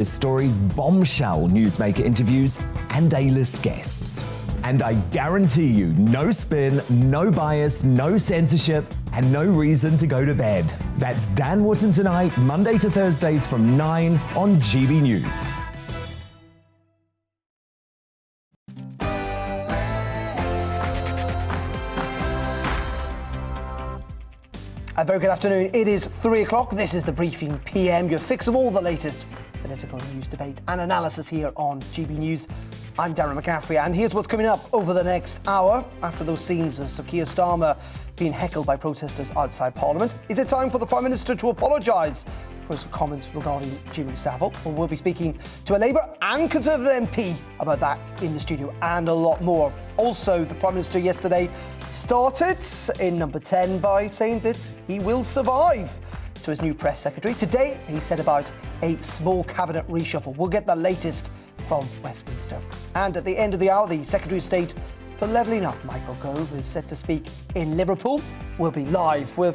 This story's bombshell newsmaker interviews and A-list guests. And I guarantee you, no spin, no bias, no censorship, and no reason to go to bed. That's Dan Wootton Tonight, Monday to Thursdays from 9 on GB News. A very good afternoon. It is 3 o'clock. This is the Briefing PM, your fix of all the latest political news, debate and analysis here on GB News. I'm Darren McCaffrey, and here's what's coming up over the next hour. After those scenes of Sir Keir Starmer being heckled by protesters outside Parliament, is it time for the Prime Minister to apologise for his comments regarding Jimmy Savile? Well, we'll be speaking to a Labour and Conservative MP about that in the studio and a lot more. Also, the Prime Minister yesterday started in number 10 by saying that he will survive to his new press secretary. Today, he said about a small cabinet reshuffle. We'll get the latest from Westminster. And at the end of the hour, the Secretary of State for Levelling Up, Michael Gove, is set to speak in Liverpool. We'll be live with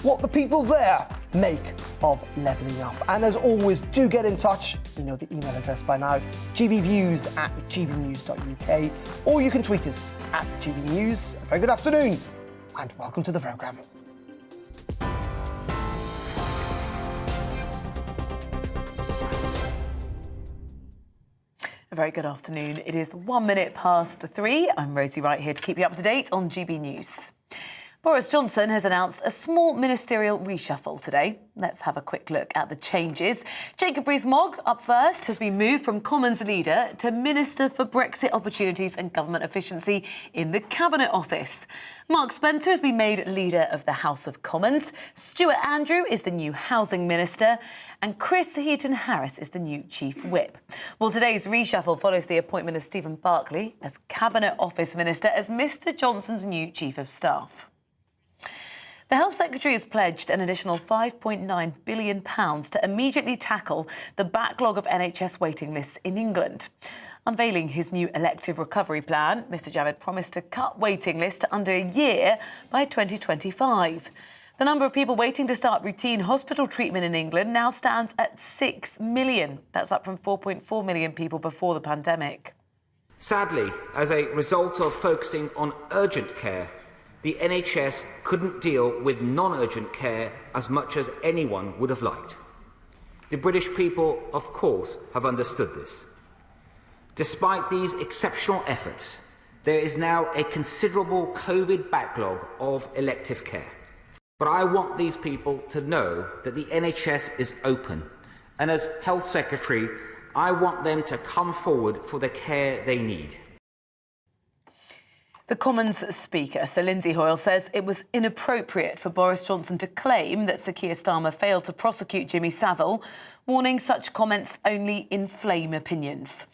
what the people there make of levelling up. And as always, do get in touch. You know the email address by now, gbviews@gbnews.uk, or you can tweet us at gbnews. A very good afternoon and welcome to the programme. A very good afternoon. It is 1 minute past 3. I'm Rosie Wright here to keep you up to date on GB News. Boris Johnson has announced a small ministerial reshuffle today. Let's have a quick look at the changes. Jacob Rees-Mogg, up first, has been moved from Commons leader to Minister for Brexit Opportunities and Government Efficiency in the Cabinet Office. Mark Spencer has been made leader of the House of Commons. Stuart Andrew is the new Housing Minister. And Chris Heaton-Harris is the new Chief Whip. Well, today's reshuffle follows the appointment of Stephen Barclay as Cabinet Office Minister as Mr Johnson's new Chief of Staff. The Health Secretary has pledged an additional £5.9 billion to immediately tackle the backlog of NHS waiting lists in England. Unveiling his new elective recovery plan, Mr Javid promised to cut waiting lists to under a year by 2025. The number of people waiting to start routine hospital treatment in England now stands at 6 million. That's up from 4.4 million people before the pandemic. Sadly, as a result of focusing on urgent care, the NHS couldn't deal with non-urgent care as much as anyone would have liked. The British people, of course, have understood this. Despite these exceptional efforts, there is now a considerable COVID backlog of elective care. But I want these people to know that the NHS is open, and as Health Secretary, I want them to come forward for the care they need. The Commons Speaker, Sir Lindsay Hoyle, says it was inappropriate for Boris Johnson to claim that Sir Keir Starmer failed to prosecute Jimmy Savile, warning such comments only inflame opinions.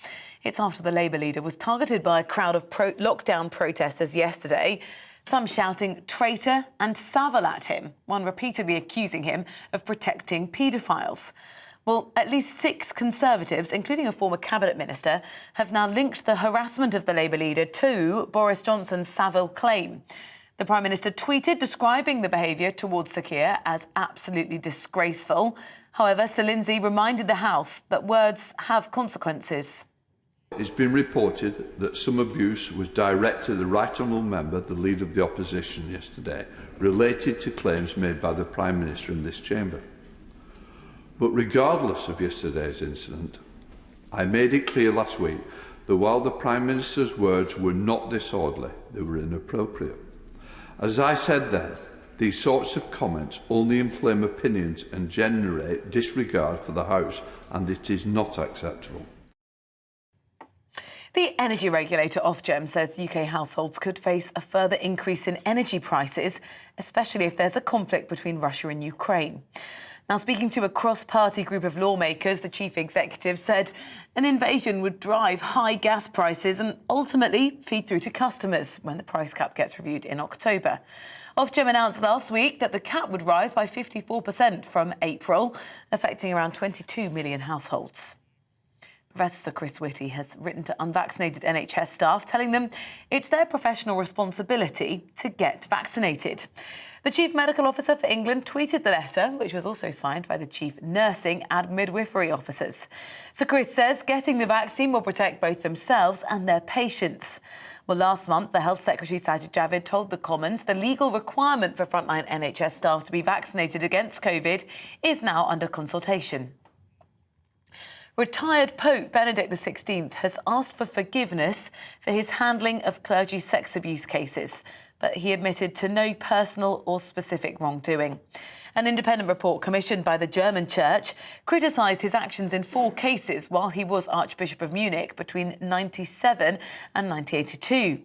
It's after the Labour leader was targeted by a crowd of lockdown protesters yesterday, some shouting traitor and Savile at him, one repeatedly accusing him of protecting paedophiles. Well, at least 6 Conservatives, including a former cabinet minister, have now linked the harassment of the Labour leader to Boris Johnson's Savile claim. The Prime Minister tweeted describing the behaviour towards Sir Keir as absolutely disgraceful. However, Sir Lindsay reminded the House that words have consequences. It's been reported that some abuse was directed to the Right Honourable Member, the Leader of the Opposition, yesterday, related to claims made by the Prime Minister in this chamber. But regardless of yesterday's incident, I made it clear last week that while the Prime Minister's words were not disorderly, they were inappropriate. As I said then, these sorts of comments only inflame opinions and generate disregard for the House, and it is not acceptable. The energy regulator Ofgem says UK households could face a further increase in energy prices, especially if there's a conflict between Russia and Ukraine. Now, speaking to a cross-party group of lawmakers, the chief executive said an invasion would drive high gas prices and ultimately feed through to customers when the price cap gets reviewed in October. Ofgem announced last week that the cap would rise by 54% from April, affecting around 22 million households. Professor Sir Chris Whitty has written to unvaccinated NHS staff, telling them it's their professional responsibility to get vaccinated. The Chief Medical Officer for England tweeted the letter, which was also signed by the Chief Nursing and Midwifery Officers. Sir Chris says getting the vaccine will protect both themselves and their patients. Well, last month, the Health Secretary Sajid Javid told the Commons the legal requirement for frontline NHS staff to be vaccinated against COVID is now under consultation. Retired Pope Benedict XVI has asked for forgiveness for his handling of clergy sex abuse cases, but he admitted to no personal or specific wrongdoing. An independent report commissioned by the German Church criticised his actions in 4 cases while he was Archbishop of Munich between 1997 and 1982.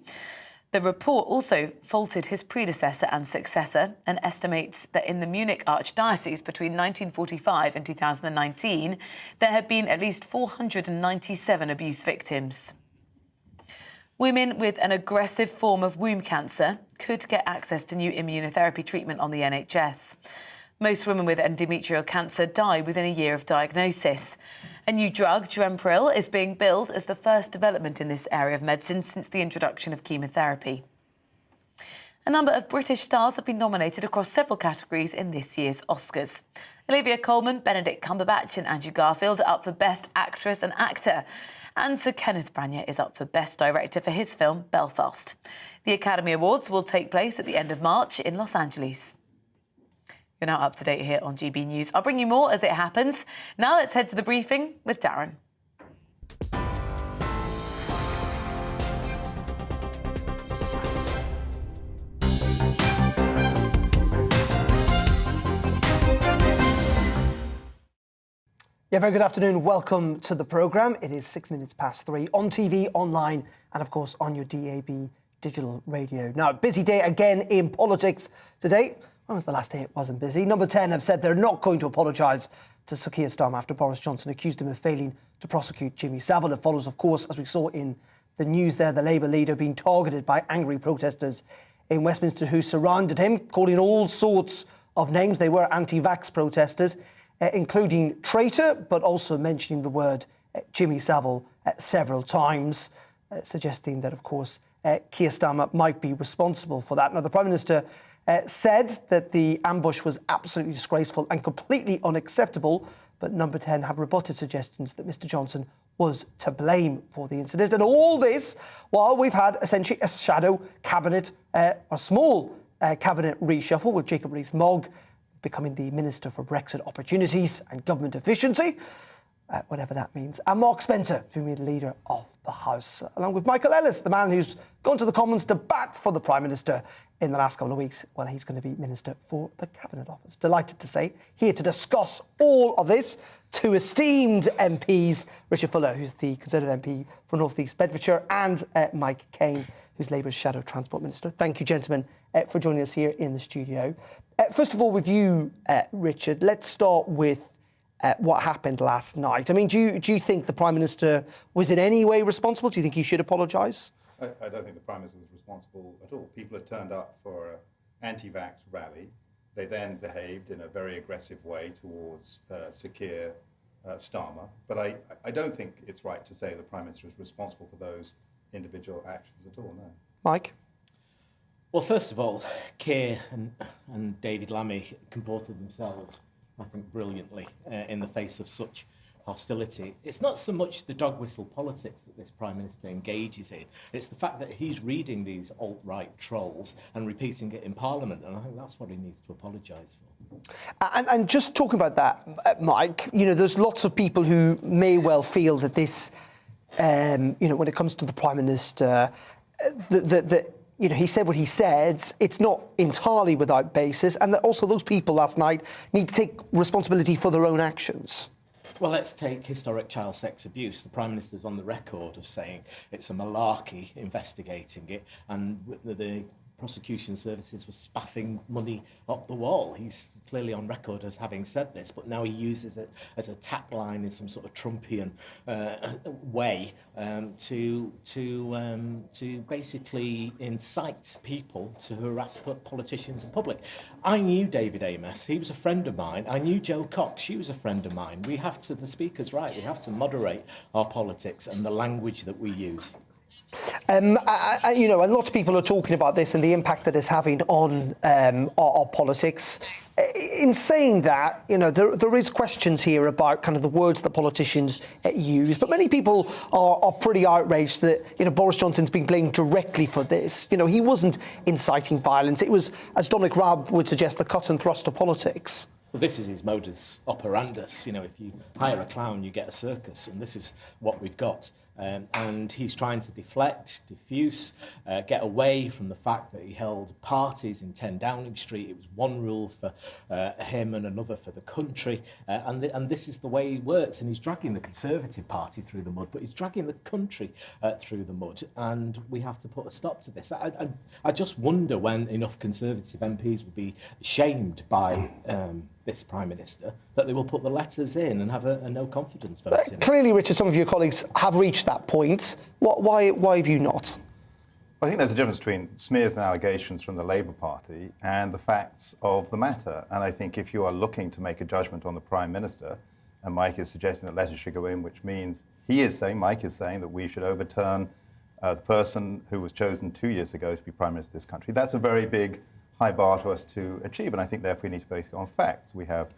The report also faulted his predecessor and successor and estimates that in the Munich Archdiocese between 1945 and 2019, there had been at least 497 abuse victims. Women with an aggressive form of womb cancer could get access to new immunotherapy treatment on the NHS. Most women with endometrial cancer die within a year of diagnosis. A new drug, Gempril, is being billed as the first development in this area of medicine since the introduction of chemotherapy. A number of British stars have been nominated across several categories in this year's Oscars. Olivia Colman, Benedict Cumberbatch and Andrew Garfield are up for Best Actress and Actor. And Sir Kenneth Branagh is up for Best Director for his film Belfast. The Academy Awards will take place at the end of March in Los Angeles. You're now up to date here on GB News. I'll bring you more as it happens. Now let's head to the briefing with Darren. Yeah, very good afternoon. Welcome to the programme. It is 6 minutes past 3 on TV, online, and of course on your DAB digital radio. Now, busy day again in politics today. When was the last day it wasn't busy? Number 10 have said they're not going to apologise to Sir Keir Starmer after Boris Johnson accused him of failing to prosecute Jimmy Savile. It follows, of course, as we saw in the news there, the Labour leader being targeted by angry protesters in Westminster who surrounded him, calling all sorts of names. They were anti-vax protesters, including traitor, but also mentioning the word Jimmy Savile several times, suggesting that, of course, Keir Starmer might be responsible for that. Now, the Prime Minister said that the ambush was absolutely disgraceful and completely unacceptable, but Number 10 have rebutted suggestions that Mr Johnson was to blame for the incident. And all this while we've had essentially a shadow cabinet, a small cabinet reshuffle with Jacob Rees-Mogg becoming the Minister for Brexit Opportunities and Government Efficiency, whatever that means, and Mark Spencer being the Leader of the House, along with Michael Ellis, the man who's gone to the Commons to bat for the Prime Minister in the last couple of weeks. Well, he's going to be Minister for the Cabinet Office. Delighted to say, here to discuss all of this, 2 esteemed MPs, Richard Fuller, who's the Conservative MP for North East Bedfordshire, and Mike Kane, who's Labour's Shadow Transport Minister. Thank you, gentlemen, for joining us here in the studio. First of all, with you, Richard, let's start with what happened last night. I mean, do you think the Prime Minister was in any way responsible? Do you think he should apologise? I don't think the Prime Minister was responsible at all. People had turned up for an anti-vax rally. They then behaved in a very aggressive way towards Sir Keir Starmer. But I don't think it's right to say the Prime Minister is responsible for those individual actions at all, no. Mike? Well, first of all, Keir and David Lammy comported themselves, I think, brilliantly in the face of such hostility. It's not so much the dog whistle politics that this Prime Minister engages in, it's the fact that he's reading these alt-right trolls and repeating it in Parliament, and I think that's what he needs to apologise for. And just talking about that, Mike, you know, there's lots of people who may well feel that this, you know, when it comes to the Prime Minister, you know, he said what he said, it's not entirely without basis, and that also those people last night need to take responsibility for their own actions. Well, let's take historic child sex abuse. The Prime Minister's on the record of saying it's a malarkey investigating it, and the prosecution services were spaffing money up the wall. He's clearly on record as having said this, but now he uses it as a tap line in some sort of Trumpian way to basically incite people to harass politicians in public. I knew David Amos. He was a friend of mine. I knew Jo Cox. She was a friend of mine. We have to, the Speaker's right, we have to moderate our politics and the language that we use. A lot of people are talking about this and the impact that it's having on our politics. In saying that, there is questions here about kind of the words that politicians use, but many people are pretty outraged that, Boris Johnson's being blamed directly for this. He wasn't inciting violence. It was, as Dominic Raab would suggest, the cut and thrust of politics. Well, this is his modus operandus. If you hire a clown, you get a circus, and this is what we've got. And he's trying to deflect, diffuse, get away from the fact that he held parties in 10 Downing Street. It was one rule for him and another for the country. And this is the way he works. And he's dragging the Conservative Party through the mud, but he's dragging the country through the mud. And we have to put a stop to this. I just wonder when enough Conservative MPs will be shamed by this Prime Minister that they will put the letters in and have a no confidence vote in. Clearly, Richard, some of your colleagues have reached that point. Why have you not? I think there's a difference between smears and allegations from the Labour Party and the facts of the matter. And I think if you are looking to make a judgment on the Prime Minister, and Mike is suggesting that letters should go in, which means Mike is saying that we should overturn the person who was chosen 2 years ago to be Prime Minister of this country. That's a very big, high bar to us to achieve, and I think therefore we need to base it on facts. We have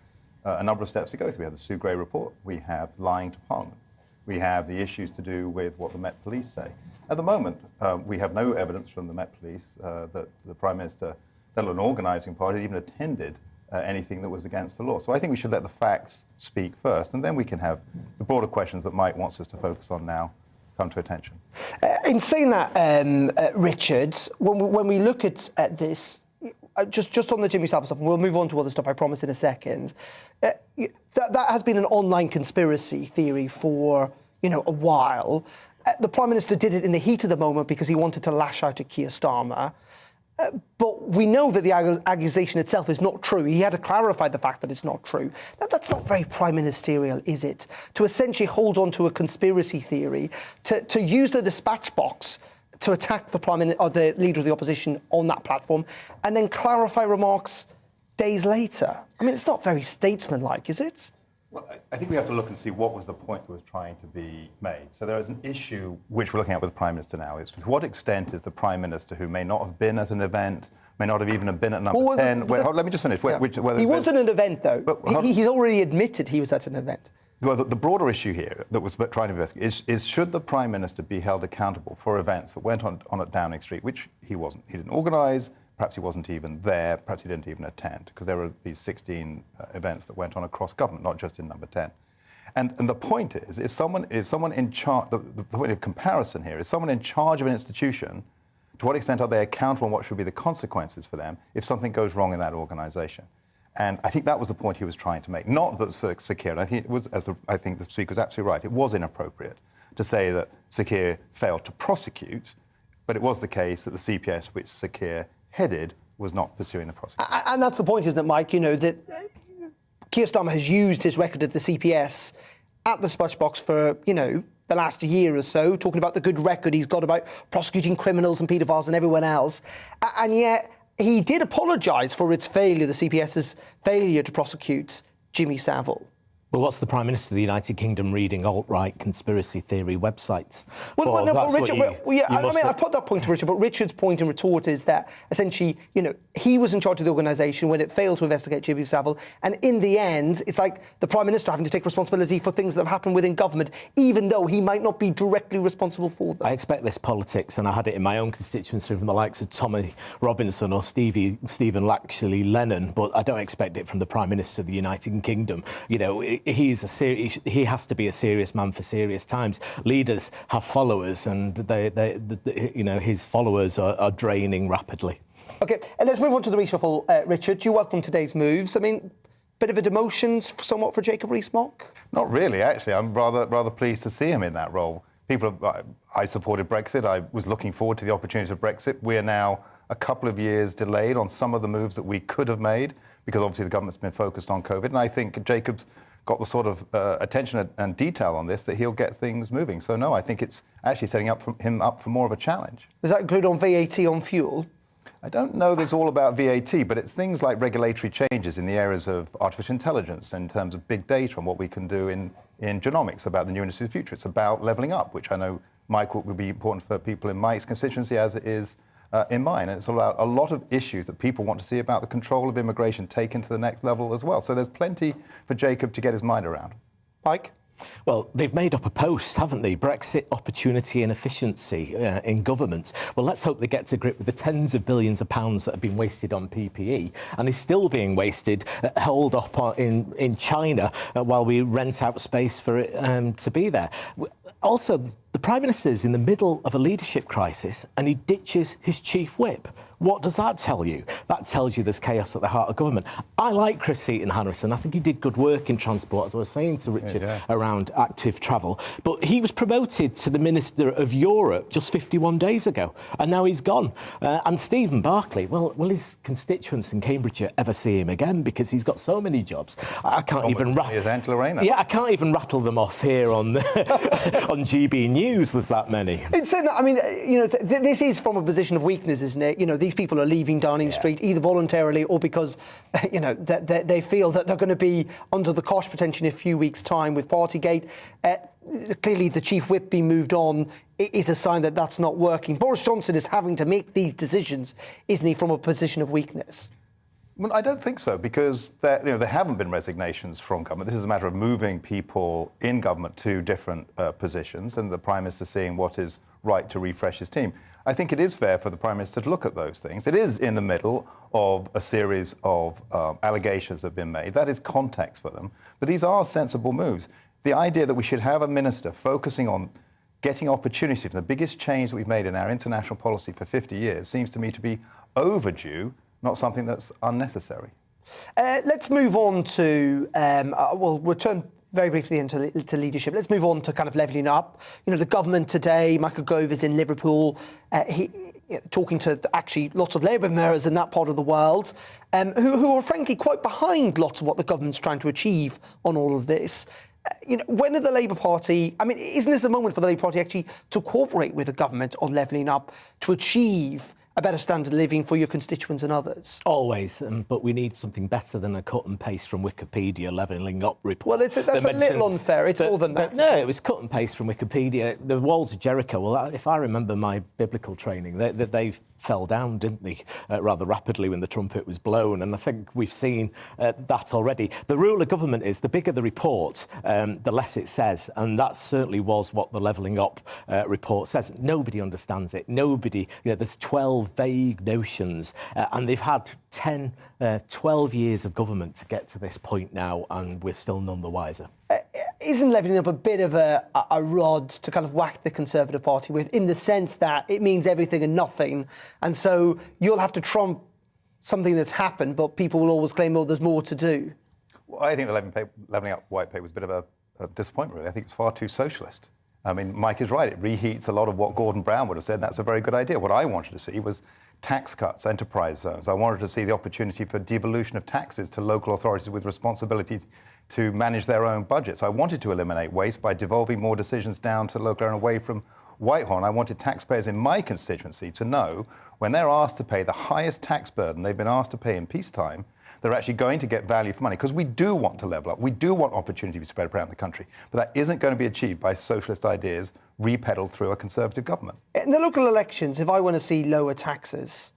a number of steps to go through. We have the Sue Gray report, we have lying to Parliament, we have the issues to do with what the Met Police say. At the moment, we have no evidence from the Met Police that the Prime Minister, let alone an organising party, even attended anything that was against the law. So I think we should let the facts speak first, and then we can have the broader questions that Mike wants us to focus on now come to attention. In saying that, Richard, when we look at this, just on the Jimmy Savile stuff, and we'll move on to other stuff, I promise, in a second. That has been an online conspiracy theory for, a while. The Prime Minister did it in the heat of the moment because he wanted to lash out at Keir Starmer. But we know that the accusation itself is not true. He had to clarify the fact that it's not true. That's not very prime ministerial, is it? To essentially hold on to a conspiracy theory, to use the dispatch box to attack the Prime Minister or the Leader of the Opposition on that platform, and then clarify remarks days later. I mean, it's not very statesmanlike, is it? Well, I think we have to look and see what was the point that was trying to be made. So there is an issue which we're looking at with the Prime Minister now, is to what extent is the Prime Minister, who may not have been at an event, may not have even been at number 10... let me just finish. Yeah. He was at an event, though. He's already admitted he was at an event. Well, the broader issue here that was trying to investigate is should the Prime Minister be held accountable for events that went on at Downing Street, which he wasn't. He didn't organise, perhaps he wasn't even there, perhaps he didn't even attend, because there were these 16 events that went on across government, not just in number 10. And the point is, if someone in charge, the point of comparison here is someone in charge of an institution, to what extent are they accountable and what should be the consequences for them if something goes wrong in that organisation? And I think that was the point he was trying to make. Not that Sir Keir, I think it was, I think the Speaker was absolutely right, it was inappropriate to say that Sir Keir failed to prosecute, but it was the case that the CPS, which Sir Keir headed, was not pursuing the prosecution. And that's the point, isn't it, Mike? That Keir Starmer has used his record at the CPS at the dispatch box for, the last year or so, talking about the good record he's got about prosecuting criminals and paedophiles and everyone else. And yet he did apologise for its failure, the CPS's failure to prosecute Jimmy Savile. Well, what's the Prime Minister of the United Kingdom reading alt-right conspiracy theory websites? I put that point to Richard, but Richard's point and retort is that essentially, he was in charge of the organisation when it failed to investigate Jimmy Savile, and in the end, it's like the Prime Minister having to take responsibility for things that have happened within government, even though he might not be directly responsible for them. I expect this politics, and I had it in my own constituency from the likes of Tommy Robinson or Stephen Laxley Lennon, but I don't expect it from the Prime Minister of the United Kingdom. He has to be a serious man for serious times. Leaders have followers, and his followers are draining rapidly. OK, and let's move on to the reshuffle, Richard. Do you welcome today's moves? I mean, bit of a demotion somewhat for Jacob Rees-Mogg? Not really, actually. I'm rather pleased to see him in that role. I supported Brexit. I was looking forward to the opportunities of Brexit. We are now a couple of years delayed on some of the moves that we could have made, because obviously the government's been focused on COVID. And I think Jacob's got the sort of attention and detail on this that he'll get things moving. So no, I think it's actually setting him up for more of a challenge. Does that include on VAT on fuel? I don't know this all about VAT, but it's things like regulatory changes in the areas of artificial intelligence in terms of big data and what we can do in genomics about the new industry of the future. It's about levelling up, which I know, Mike, will be important for people in Mike's constituency as it is in mine. And it's about a lot of issues that people want to see about the control of immigration taken to the next level as well. So there's plenty for Jacob to get his mind around. Mike? Well, they've made up a post, haven't they? Brexit, opportunity and efficiency in government. Well, let's hope they get to grip with the tens of billions of pounds that have been wasted on PPE and is still being wasted, held up in China while we rent out space for it to be there. Also, the Prime Minister's in the middle of a leadership crisis and he ditches his chief whip. What does that tell you? That tells you there's chaos at the heart of government. I like Chris Seaton-Harrison. I think he did good work in transport, as I was saying to Richard, around active travel. But he was promoted to the Minister of Europe just 51 days ago, and now he's gone. And Stephen Barclay, will his constituents in Cambridgeshire ever see him again? Because he's got so many jobs. I can't even I can't even rattle them off here on on GB News. There's that many. It's, I mean, you know, this is from a position of weakness, isn't it? You know, these people are leaving Downing Street either voluntarily or because, you know, they feel that they're going to be under the cosh potentially in a few weeks' time with Partygate. Clearly, the chief whip being moved on is a sign that that's not working. Boris Johnson is having to make these decisions, isn't he, from a position of weakness? Well, I don't think so, because there haven't been resignations from government. This is a matter of moving people in government to different positions and the Prime Minister seeing what is right to refresh his team. I think it is fair for the Prime Minister to look at those things. It is in the middle of a series of allegations that have been made. That is context for them. But these are sensible moves. The idea that we should have a minister focusing on getting opportunity from the biggest change that we've made in our international policy for 50 years seems to me to be overdue, not something that's unnecessary. Let's move on to, we'll return very briefly into leadership. Let's move on to kind of levelling up. You know, the government today, Michael Gove is in Liverpool, talking to actually lots of Labour mayors in that part of the world, who are frankly quite behind lots of what the government's trying to achieve on all of this. You know, when are the Labour Party, I mean, isn't this a moment for the Labour Party actually to cooperate with the government on levelling up to achieve a better standard of living for your constituents and others? Always, but we need something better than a cut and paste from Wikipedia levelling up report. Well, that's a little unfair. It's more than that. No, it was cut and paste from Wikipedia. The walls of Jericho, well, if I remember my biblical training, they fell down, didn't they, rather rapidly when the trumpet was blown. And I think we've seen that already. The rule of government is the bigger the report, the less it says. And that certainly was what the levelling up report says. Nobody understands it. Nobody, you know, there's 12 vague notions, and they've had 10, 12 years of government to get to this point now, and we're still none the wiser. Isn't levelling up a bit of a rod to kind of whack the Conservative Party with, in the sense that it means everything and nothing, and so you'll have to trump something that's happened, but people will always claim, oh, there's more to do? Well, I think the levelling up white paper was a bit of a disappointment, really. I think it's far too socialist. I mean, Mike is right. It reheats a lot of what Gordon Brown would have said. That's a very good idea. What I wanted to see was tax cuts, enterprise zones. I wanted to see the opportunity for devolution of taxes to local authorities with responsibilities to manage their own budgets. I wanted to eliminate waste by devolving more decisions down to local and away from Whitehall. I wanted taxpayers in my constituency to know when they're asked to pay the highest tax burden they've been asked to pay in peacetime, they're actually going to get value for money, because we do want to level up. We do want opportunity to be spread around the country. But that isn't going to be achieved by socialist ideas repeddled through a Conservative government. In the local elections, if I want to see lower taxes,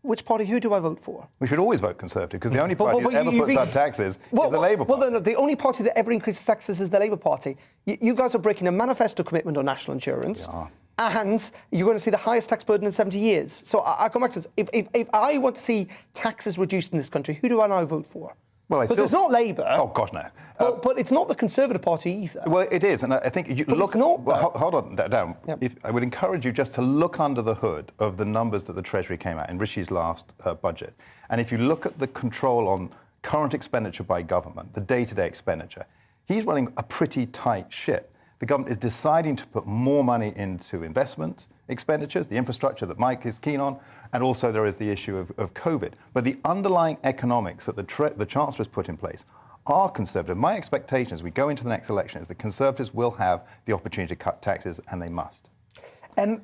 which party, who do I vote for? We should always vote Conservative, because the only party that ever puts up taxes is the Labour Party. Well, no, the only party that ever increases taxes is the Labour Party. You guys are breaking a manifesto commitment on national insurance. Yeah. And you're going to see the highest tax burden in 70 years. So I come back to this. If I want to see taxes reduced in this country, who do I now vote for? Well, because it's not Labour. Oh, God, no. But it's not the Conservative Party either. Well, it is. And I think you but look... It's not, well, hold on, Darren. Yep. I would encourage you just to look under the hood of the numbers that the Treasury came out in Rishi's last budget. And if you look at the control on current expenditure by government, the day-to-day expenditure, he's running a pretty tight ship. The government is deciding to put more money into investment, expenditures, the infrastructure that Mike is keen on, and also there is the issue of COVID. But the underlying economics that the Chancellor has put in place are Conservative. My expectation as we go into the next election is that Conservatives will have the opportunity to cut taxes, and they must.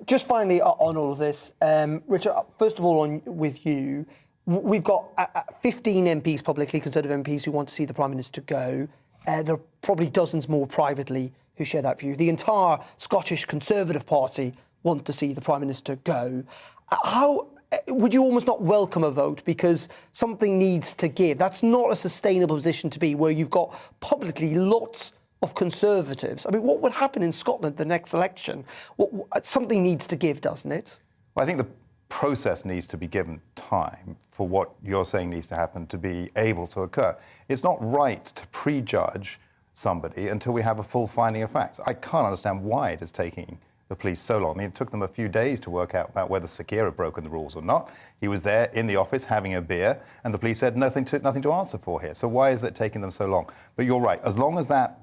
Just finally on all of this, Richard, first of all, with you, we've got 15 MPs, publicly Conservative MPs, who want to see the Prime Minister go. There are probably dozens more privately who share that view. The entire Scottish Conservative Party want to see the Prime Minister go. How would you almost not welcome a vote because something needs to give? That's not a sustainable position to be, where you've got publicly lots of Conservatives. I mean, what would happen in Scotland the next election? Something needs to give, doesn't it? Well, I think the process needs to be given time for what you're saying needs to happen to be able to occur. It's not right to prejudge somebody until we have a full finding of facts. I can't understand why it is taking the police so long. I mean, it took them a few days to work out about whether Sakir had broken the rules or not. He was there in the office having a beer, and the police said nothing to answer for here. So why is it taking them so long? But you're right. As long as that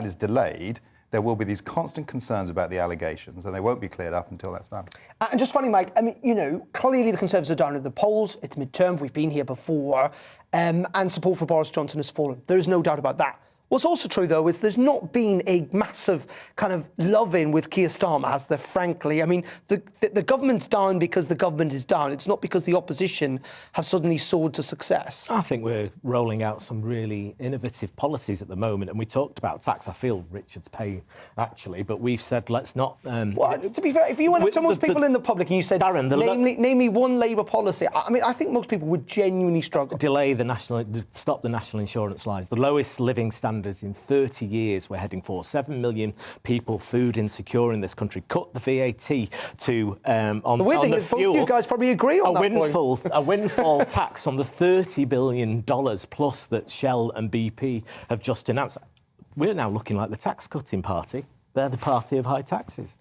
is delayed, there will be these constant concerns about the allegations, and they won't be cleared up until that's done. And just funny, Mike, I mean, you know, clearly the Conservatives are down in the polls. It's midterm. We've been here before. And support for Boris Johnson has fallen. There is no doubt about that. What's also true, though, is there's not been a massive kind of love-in with Keir Starmer, has there, frankly? I mean, the government's down because the government is down. It's not because the opposition has suddenly soared to success. I think we're rolling out some really innovative policies at the moment, and we talked about tax. I feel Richard's paying, actually, but we've said let's not... well, to be fair, if you went up to most people in the public and you said, Darren, name me one Labour policy, I mean, I think most people would genuinely struggle. Stop the national insurance lies. The lowest living standards in 30 years we're heading for. 7 million people food insecure in this country. Cut the VAT to on the weird thing the is fuel. Both you guys probably agree on A windfall tax on the $30 billion plus that Shell and BP have just announced. We're now looking like the tax cutting party. They're the party of high taxes.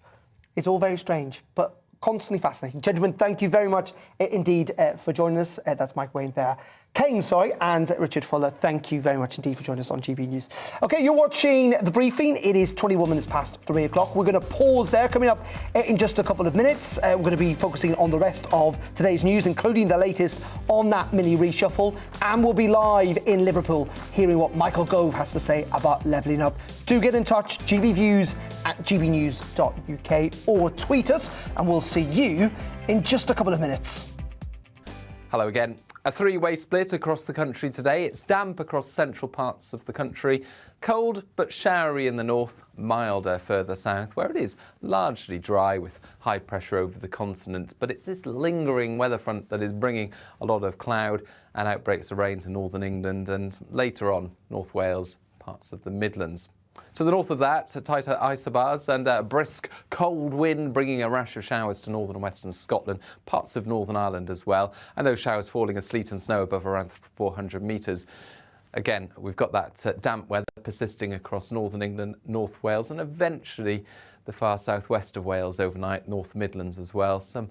It's all very strange, but constantly fascinating. Gentlemen, thank you very much indeed for joining us. That's Mike Wayne there. Kane, and Richard Fuller, thank you very much indeed for joining us on GB News. OK, you're watching The Briefing. It is 21 minutes past 3 o'clock. We're going to pause there. Coming up in just a couple of minutes, we're going to be focusing on the rest of today's news, including the latest on that mini reshuffle. And we'll be live in Liverpool, hearing what Michael Gove has to say about levelling up. Do get in touch, gbviews@gbnews.uk, or tweet us, and we'll see you in just a couple of minutes. Hello again. A three-way split across the country today. It's damp across central parts of the country, cold but showery in the north, milder further south, where it is largely dry with high pressure over the continent. But it's this lingering weather front that is bringing a lot of cloud and outbreaks of rain to northern England and later on North Wales, parts of the Midlands. To the north of that, tighter isobars and a brisk cold wind bringing a rash of showers to northern and western Scotland, parts of Northern Ireland as well, and those showers falling as sleet and snow above around 400 metres. Again, we've got that damp weather persisting across northern England, North Wales, and eventually the far southwest of Wales overnight, North Midlands as well. Some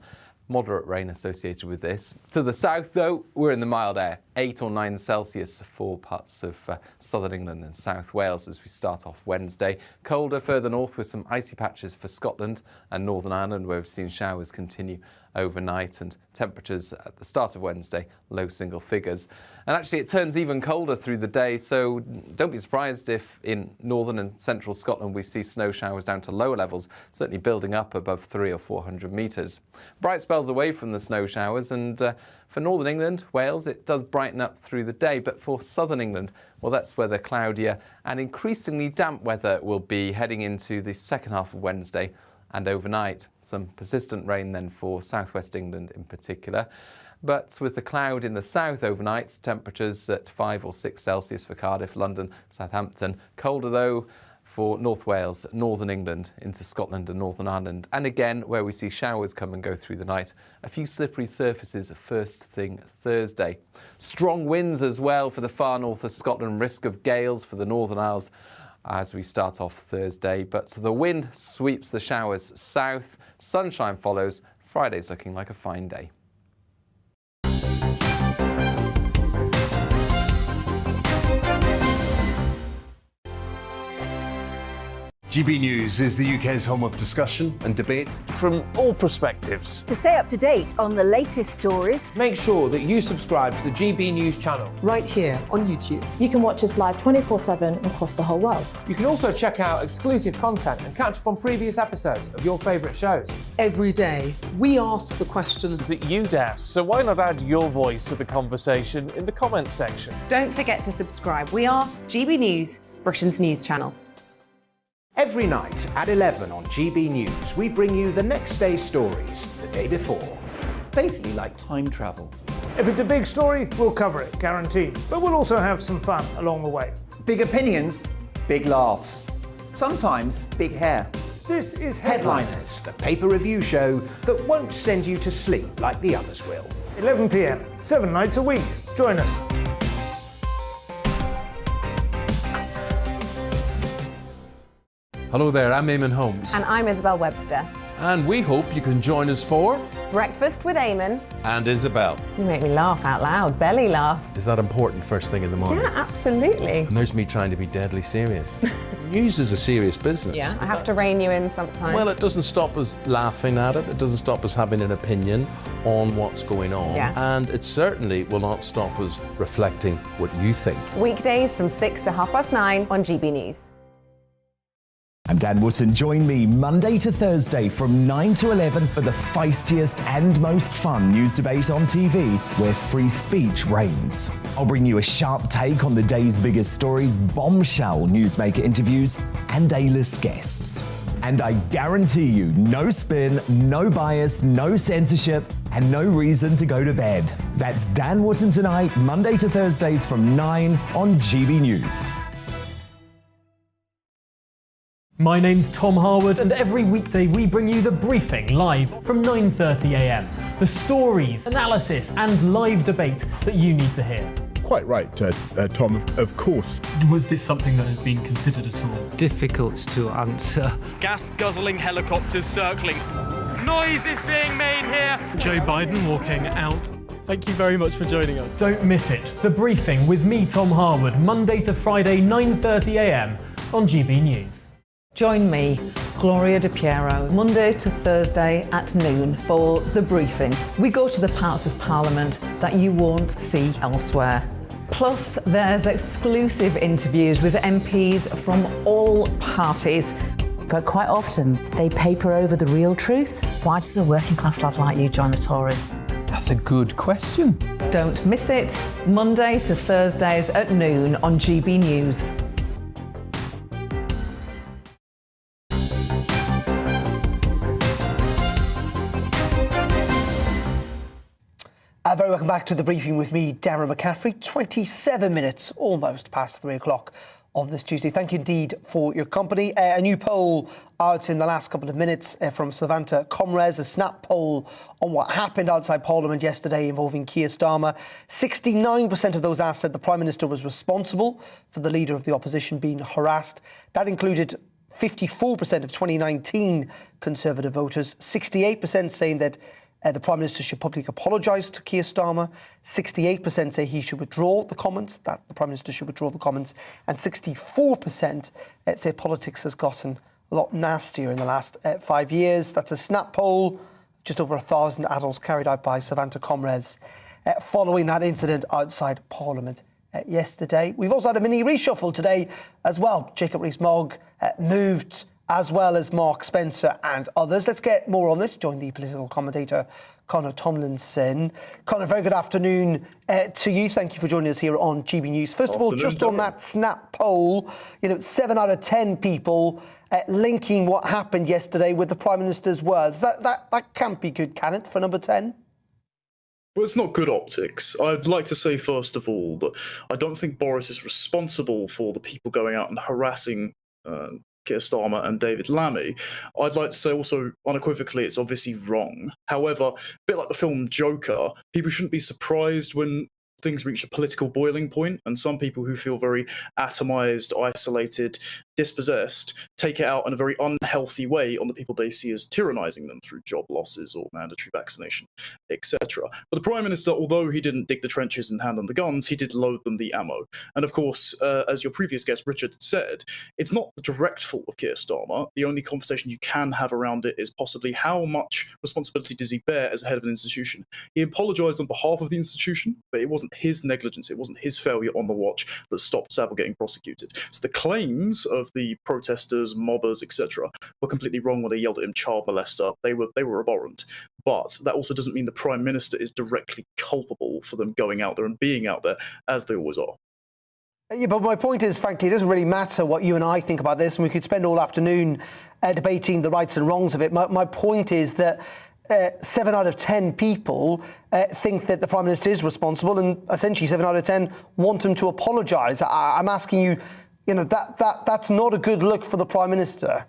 moderate rain associated with this. To the south, though, we're in the mild air, 8 or 9 Celsius for parts of southern England and South Wales as we start off Wednesday. Colder further north with some icy patches for Scotland and Northern Ireland, where we've seen showers continue overnight, and temperatures at the start of Wednesday, low single figures. And actually it turns even colder through the day, so don't be surprised if in northern and central Scotland we see snow showers down to lower levels, certainly building up above 300 or 400 metres. Bright spells away from the snow showers, and for northern England, Wales, it does brighten up through the day, but for southern England, well, that's where the cloudier and increasingly damp weather will be heading into the second half of Wednesday and overnight. Some persistent rain then for southwest England in particular. But with the cloud in the south overnight, temperatures at 5 or 6 Celsius for Cardiff, London, Southampton. Colder though for North Wales, northern England into Scotland and Northern Ireland. And again, where we see showers come and go through the night. A few slippery surfaces first thing Thursday. Strong winds as well for the far north of Scotland. Risk of gales for the Northern Isles as we start off Thursday, but the wind sweeps the showers south, sunshine follows. Friday's looking like a fine day. GB News is the UK's home of discussion and debate from all perspectives. To stay up to date on the latest stories, make sure that you subscribe to the GB News channel right here on YouTube. You can watch us live 24/7 across the whole world. You can also check out exclusive content and catch up on previous episodes of your favourite shows. Every day, we ask the questions that you'd ask, so why not add your voice to the conversation in the comments section? Don't forget to subscribe. We are GB News, Britain's news channel. Every night at 11 on GB News, we bring you the next day's stories the day before. Basically like time travel. If it's a big story, we'll cover it, guaranteed. But we'll also have some fun along the way. Big opinions, big laughs. Sometimes big hair. This is Headliners, the paper review show that won't send you to sleep like the others will. 11 p.m, 7 nights a week. Join us. Hello there, I'm Eamon Holmes. And I'm Isabel Webster. And we hope you can join us for Breakfast with Eamon and Isabel. You make me laugh out loud, belly laugh. Is that important first thing in the morning? Yeah, absolutely. And there's me trying to be deadly serious. News is a serious business. Yeah, I have to rein you in sometimes. Well, it doesn't stop us laughing at it. It doesn't stop us having an opinion on what's going on. Yeah. And it certainly will not stop us reflecting what you think. Weekdays from 6 to 9:30 on GB News. I'm Dan Wootton. Join me Monday to Thursday from 9 to 11 for the feistiest and most fun news debate on TV, where free speech reigns. I'll bring you a sharp take on the day's biggest stories, bombshell newsmaker interviews, and A-list guests. And I guarantee you, no spin, no bias, no censorship, and no reason to go to bed. That's Dan Wootton Tonight, Monday to Thursdays from 9 on GB News. My name's Tom Harwood, and every weekday we bring you The Briefing live from 9:30 a.m. The stories, analysis, and live debate that you need to hear. Quite right, Tom, of course. Was this something that had been considered at all? Difficult to answer. Gas-guzzling helicopters circling. Noise is being made here. Joe Biden walking out. Thank you very much for joining us. Don't miss it. The Briefing with me, Tom Harwood, Monday to Friday, 9:30 a.m. on GB News. Join me, Gloria De Piero, Monday to Thursday at noon for The Briefing. We go to the parts of Parliament that you won't see elsewhere. Plus, there's exclusive interviews with MPs from all parties. But quite often, they paper over the real truth. Why does a working class lad like you join the Tories? That's a good question. Don't miss it, Monday to Thursdays at noon on GB News. Very welcome back to The Briefing with me, Darren McCaffrey. 27 minutes, almost past 3 o'clock on this Tuesday. Thank you indeed for your company. A new poll out in the last couple of minutes from Savanta Comres, a snap poll on what happened outside Parliament yesterday involving Keir Starmer. 69% of those asked said the Prime Minister was responsible for the Leader of the Opposition being harassed. That included 54% of 2019 Conservative voters, 68% saying that the Prime Minister should publicly apologise to Keir Starmer. 68% say he should withdraw the comments, that the Prime Minister should withdraw the comments. And 64% say politics has gotten a lot nastier in the last 5 years. That's a snap poll, just over 1,000 adults carried out by Savanta Comres following that incident outside Parliament yesterday. We've also had a mini reshuffle today as well. Jacob Rees-Mogg moved, as well as Mark Spencer and others. Let's get more on this. Join the political commentator, Conor Tomlinson. Conor, very good afternoon to you. Thank you for joining us here on GB News. First of all, just on that snap poll, 7 out of 10 people linking what happened yesterday with the Prime Minister's words. That can't be good, can it, for number 10? Well, it's not good optics. I'd like to say, first of all, that I don't think Boris is responsible for the people going out and harassing Keir Starmer and David Lammy. I'd like to say also, unequivocally, it's obviously wrong. However, a bit like the film Joker, people shouldn't be surprised when things reach a political boiling point, and some people who feel very atomised, isolated, dispossessed, take it out in a very unhealthy way on the people they see as tyrannising them through job losses or mandatory vaccination, etc. But the Prime Minister, although he didn't dig the trenches and hand them the guns, he did load them the ammo. And of course, as your previous guest Richard said, it's not the direct fault of Keir Starmer. The only conversation you can have around it is possibly how much responsibility does he bear as a head of an institution. He apologised on behalf of the institution, but it wasn't his negligence, it wasn't his failure on the watch that stopped Savile getting prosecuted. So the claims of the protesters, mobbers, etc., were completely wrong when they yelled at him child molester. They were abhorrent. But that also doesn't mean the Prime Minister is directly culpable for them going out there and being out there, as they always are. Yeah, but my point is, frankly, it doesn't really matter what you and I think about this, and we could spend all afternoon debating the rights and wrongs of it. My point is that 7 out of 10 people think that the Prime Minister is responsible, and essentially 7 out of 10 want him to apologise. I'm asking you, that's not a good look for the Prime Minister.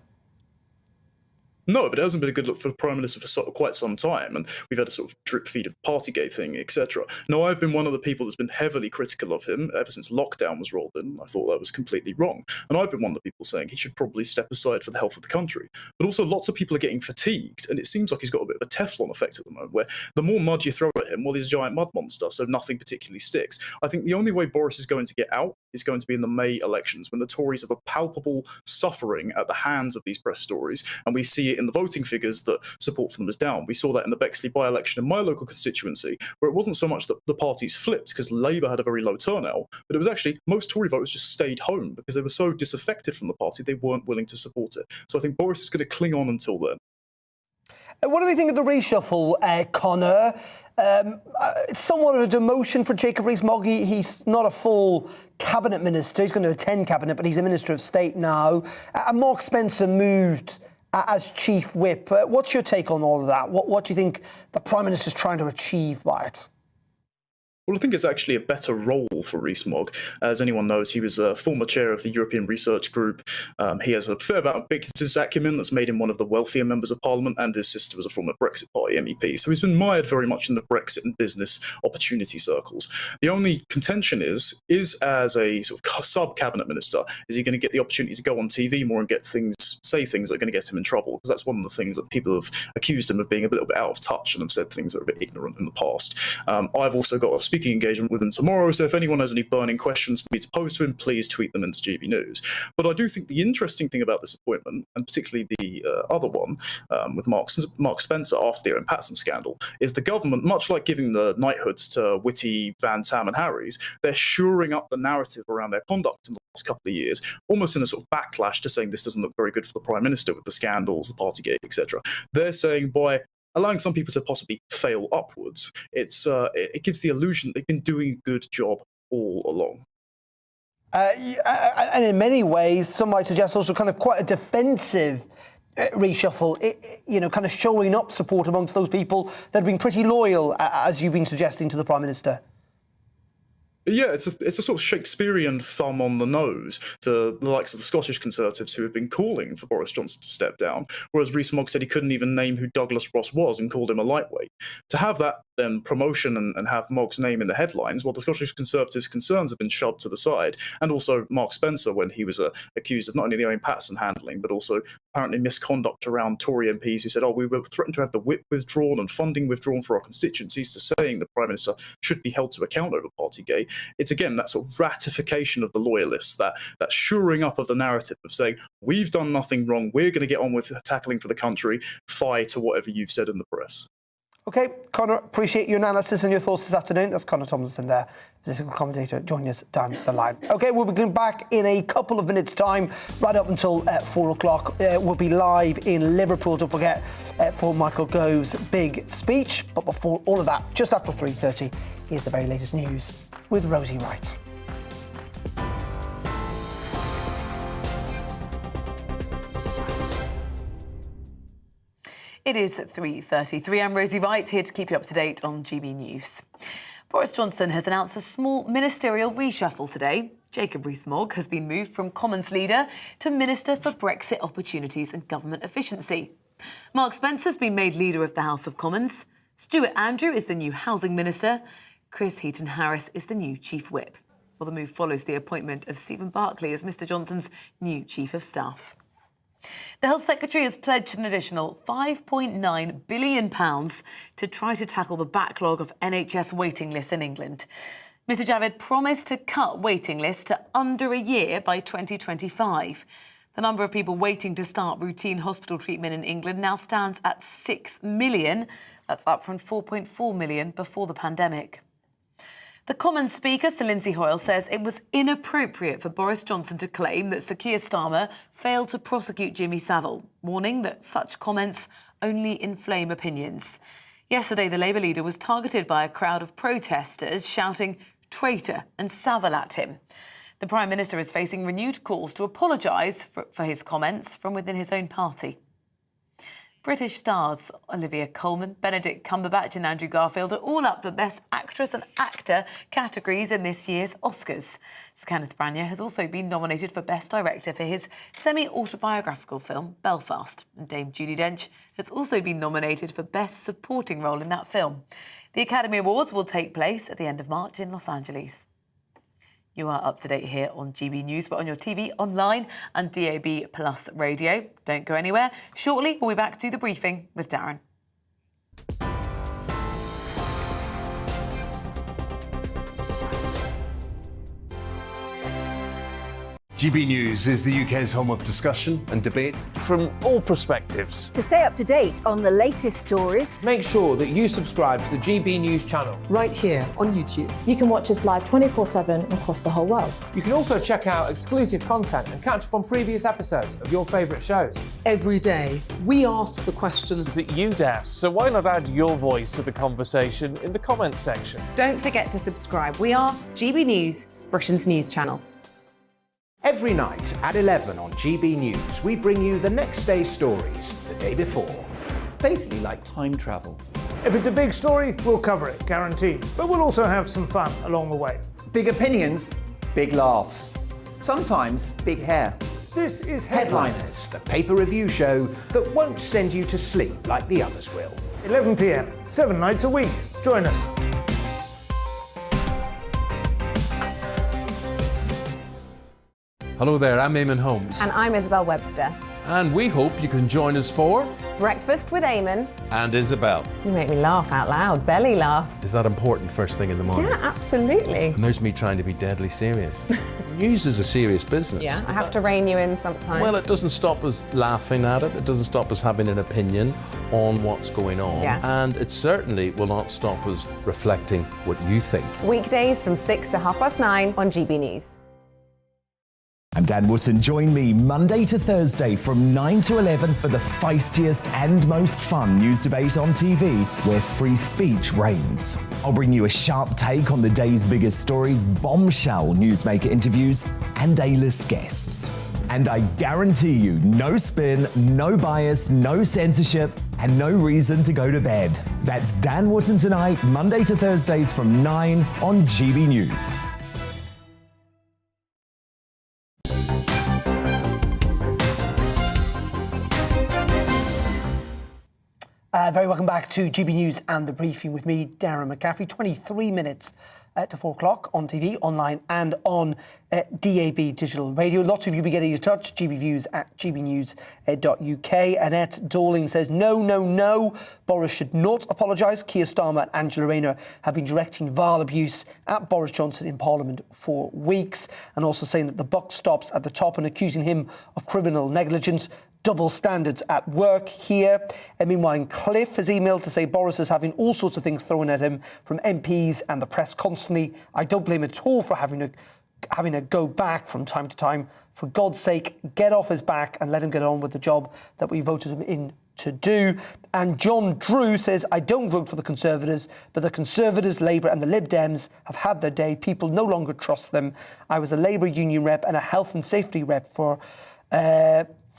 No, but it hasn't been a good look for the Prime Minister for quite some time, and we've had a sort of drip feed of Partygate thing, etc. No, I've been one of the people that's been heavily critical of him ever since lockdown was rolled in. I thought that was completely wrong. And I've been one of the people saying he should probably step aside for the health of the country. But also lots of people are getting fatigued, and it seems like he's got a bit of a Teflon effect at the moment, where the more mud you throw at him, well, he's a giant mud monster, so nothing particularly sticks. I think the only way Boris is going to get out is going to be in the May elections, when the Tories have a palpable suffering at the hands of these press stories, and we see it in the voting figures that support for them is down. We saw that in the Bexley by-election in my local constituency, where it wasn't so much that the parties flipped because Labour had a very low turnout, but it was actually most Tory voters just stayed home because they were so disaffected from the party they weren't willing to support it. So I think Boris is going to cling on until then. What do we think of the reshuffle, Connor? It's somewhat of a demotion for Jacob Rees-Mogg. He's not a full cabinet minister. He's going to attend cabinet, but he's a minister of state now. And Mark Spencer moved as chief whip. What's your take on all of that? What do you think the Prime Minister's trying to achieve by it? Well, I think it's actually a better role for Rees-Mogg. As anyone knows, he was a former chair of the European Research Group. He has a fair amount of business acumen that's made him one of the wealthier members of Parliament, and his sister was a former Brexit Party MEP. So he's been mired very much in the Brexit and business opportunity circles. The only contention is as a sort of sub-cabinet minister, is he going to get the opportunity to go on TV more and say things that are going to get him in trouble? Because that's one of the things that people have accused him of being a little bit out of touch and have said things that are a bit ignorant in the past. I've also got a speaking engagement with him tomorrow, so if anyone has any burning questions for me to pose to him, please tweet them into GB News. But I do think the interesting thing about this appointment, and particularly the other one with Mark Spencer after the Owen Paterson scandal, is the government, much like giving the knighthoods to Whitty, Van Tam and Harries, they're shoring up the narrative around their conduct in the last couple of years, almost in a sort of backlash to saying this doesn't look very good for the Prime Minister with the scandals, the Partygate, etc. They're saying by allowing some people to possibly fail upwards, it gives the illusion they've been doing a good job all along. And in many ways, some might suggest also kind of quite a defensive reshuffle, kind of showing up support amongst those people that have been pretty loyal, as you've been suggesting, to the Prime Minister. Yeah, it's a sort of Shakespearean thumb on the nose to the likes of the Scottish Conservatives who have been calling for Boris Johnson to step down, whereas Rees-Mogg said he couldn't even name who Douglas Ross was and called him a lightweight. To have that then promotion and have Mogg's name in the headlines, while the Scottish Conservatives' concerns have been shoved to the side, and also Mark Spencer when he was accused of not only the Owen Paterson handling, but also apparently misconduct around Tory MPs who said, we were threatened to have the whip withdrawn and funding withdrawn for our constituencies, to saying the Prime Minister should be held to account over Partygate. It's again that sort of ratification of the loyalists, that shoring up of the narrative of saying, we've done nothing wrong, we're going to get on with tackling for the country, fie to whatever you've said in the press. OK, Connor, appreciate your analysis and your thoughts this afternoon. That's Connor Tomlinson there, political commentator, joining us down the line. OK, we'll be back in a couple of minutes' time, right up until 4 o'clock. We'll be live in Liverpool, don't forget, for Michael Gove's big speech. But before all of that, just after 3:30, here's the very latest news with Rosie Wright. It is 3:33. I'm Rosie Wright, here to keep you up to date on GB News. Boris Johnson has announced a small ministerial reshuffle today. Jacob Rees-Mogg has been moved from Commons leader to Minister for Brexit Opportunities and Government Efficiency. Mark Spencer has been made leader of the House of Commons. Stuart Andrew is the new Housing Minister. Chris Heaton-Harris is the new Chief Whip. Well, the move follows the appointment of Stephen Barclay as Mr Johnson's new Chief of Staff. The Health Secretary has pledged an additional £5.9 billion to try to tackle the backlog of NHS waiting lists in England. Mr Javid promised to cut waiting lists to under a year by 2025. The number of people waiting to start routine hospital treatment in England now stands at 6 million. That's up from 4.4 million before the pandemic. The Commons Speaker, Sir Lindsay Hoyle, says it was inappropriate for Boris Johnson to claim that Sir Keir Starmer failed to prosecute Jimmy Savile, warning that such comments only inflame opinions. Yesterday, the Labour leader was targeted by a crowd of protesters shouting "traitor" and "Savile" at him. The Prime Minister is facing renewed calls to apologise for his comments from within his own party. British stars Olivia Colman, Benedict Cumberbatch and Andrew Garfield are all up for Best Actress and Actor categories in this year's Oscars. Sir Kenneth Branagh has also been nominated for Best Director for his semi-autobiographical film Belfast. And Dame Judi Dench has also been nominated for Best Supporting Role in that film. The Academy Awards will take place at the end of March in Los Angeles. You are up to date here on GB News, but on your TV, online and DAB Plus radio. Don't go anywhere. Shortly, we'll be back to The Briefing with Darren. GB News is the UK's home of discussion and debate from all perspectives. To stay up to date on the latest stories, make sure that you subscribe to the GB News channel right here on YouTube. You can watch us live 24/7 across the whole world. You can also check out exclusive content and catch up on previous episodes of your favourite shows. Every day, we ask the questions that you'd ask, so why not add your voice to the conversation in the comments section? Don't forget to subscribe. We are GB News, Britain's news channel. Every night at 11 on GB News, we bring you the next day's stories the day before. It's basically like time travel. If it's a big story, we'll cover it, guaranteed. But we'll also have some fun along the way. Big opinions, big laughs. Sometimes big hair. This is Headliners, the paper review show that won't send you to sleep like the others will. 11 p.m, 7 nights a week. Join us. Hello there, I'm Eamon Holmes. And I'm Isabel Webster. And we hope you can join us for Breakfast with Eamon and Isabel. You make me laugh out loud, belly laugh. Is that important first thing in the morning? Yeah, absolutely. And there's me trying to be deadly serious. News is a serious business. Yeah, I have to rein you in sometimes. Well, it doesn't stop us laughing at it. It doesn't stop us having an opinion on what's going on. Yeah. And it certainly will not stop us reflecting what you think. Weekdays from 6 to 9:30 on GB News. I'm Dan Wootton. Join me Monday to Thursday from 9 to 11 for the feistiest and most fun news debate on TV, where free speech reigns. I'll bring you a sharp take on the day's biggest stories, bombshell newsmaker interviews, and A-list guests. And I guarantee you, no spin, no bias, no censorship, and no reason to go to bed. That's Dan Wootton tonight, Monday to Thursdays from 9 on GB News. Very welcome back to GB News and The Briefing with me, Darren McCaffrey. 23 minutes to 4 o'clock on TV, online and on DAB digital radio. Lots of you be getting in touch. GBViews at gbnews.uk. Annette Dorling says, no. Boris should not apologise. Keir Starmer and Angela Rayner have been directing vile abuse at Boris Johnson in Parliament for weeks, and also saying that the buck stops at the top and accusing him of criminal negligence. Double standards at work here. And meanwhile, Cliff has emailed to say Boris is having all sorts of things thrown at him from MPs and the press constantly. I don't blame him at all for having to go back from time to time. For God's sake, get off his back and let him get on with the job that we voted him in to do. And John Drew says, I don't vote for the Conservatives, but the Conservatives, Labour and the Lib Dems have had their day. People no longer trust them. I was a Labour union rep and a health and safety rep for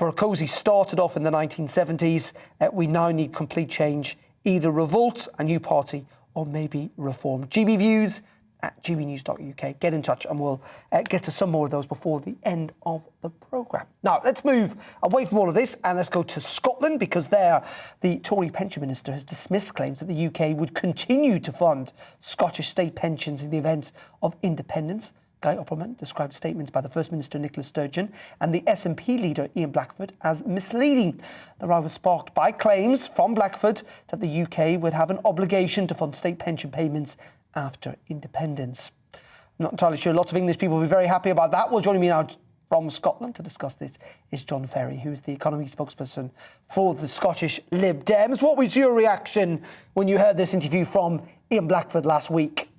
a cosy started off in the 1970s. We now need complete change. Either revolt, a new party, or maybe reform. GB Views at gbnews.uk. Get in touch and we'll get to some more of those before the end of the programme. Now, let's move away from all of this and let's go to Scotland, because there the Tory pension minister has dismissed claims that the UK would continue to fund Scottish state pensions in the event of independence. Guy Opperman described statements by the First Minister Nicola Sturgeon and the SNP leader Ian Blackford as misleading. The row was sparked by claims from Blackford that the UK would have an obligation to fund state pension payments after independence. I'm not entirely sure lots of English people will be very happy about that. Well, joining me now from Scotland to discuss this is John Ferry, who is the economy spokesperson for the Scottish Lib Dems. What was your reaction when you heard this interview from Ian Blackford last week?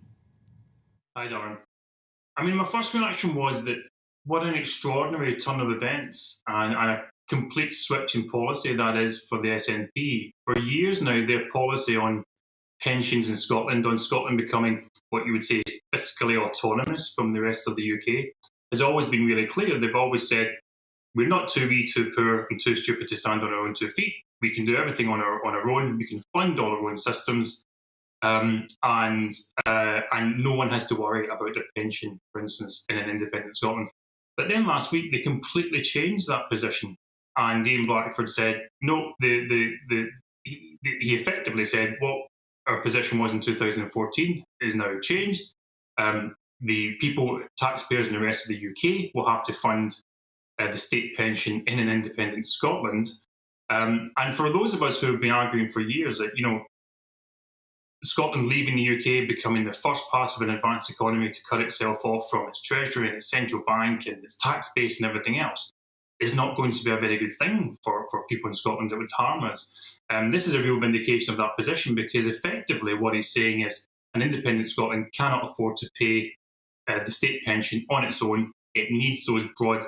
Hi, Darren. I mean, my first reaction was that what an extraordinary turn of events and a complete switch in policy that is for the SNP. For years now, their policy on pensions in Scotland, on Scotland becoming what you would say fiscally autonomous from the rest of the UK, has always been really clear. They've always said, we're not too wee, too poor and too stupid to stand on our own 2 feet. We can do everything on our own. We can fund all our own systems. And no one has to worry about their pension, for instance, in an independent Scotland. But then last week, they completely changed that position. And Ian Blackford said, no, he effectively said, what our position was in 2014 is now changed. The people, taxpayers in the rest of the UK will have to fund the state pension in an independent Scotland. And for those of us who have been arguing for years that, you know, Scotland leaving the UK, becoming the first part of an advanced economy to cut itself off from its treasury and its central bank and its tax base and everything else, is not going to be a very good thing for people in Scotland. It would harm us. This is a real vindication of that position, because effectively what he's saying is an independent Scotland cannot afford to pay the state pension on its own. It needs those broad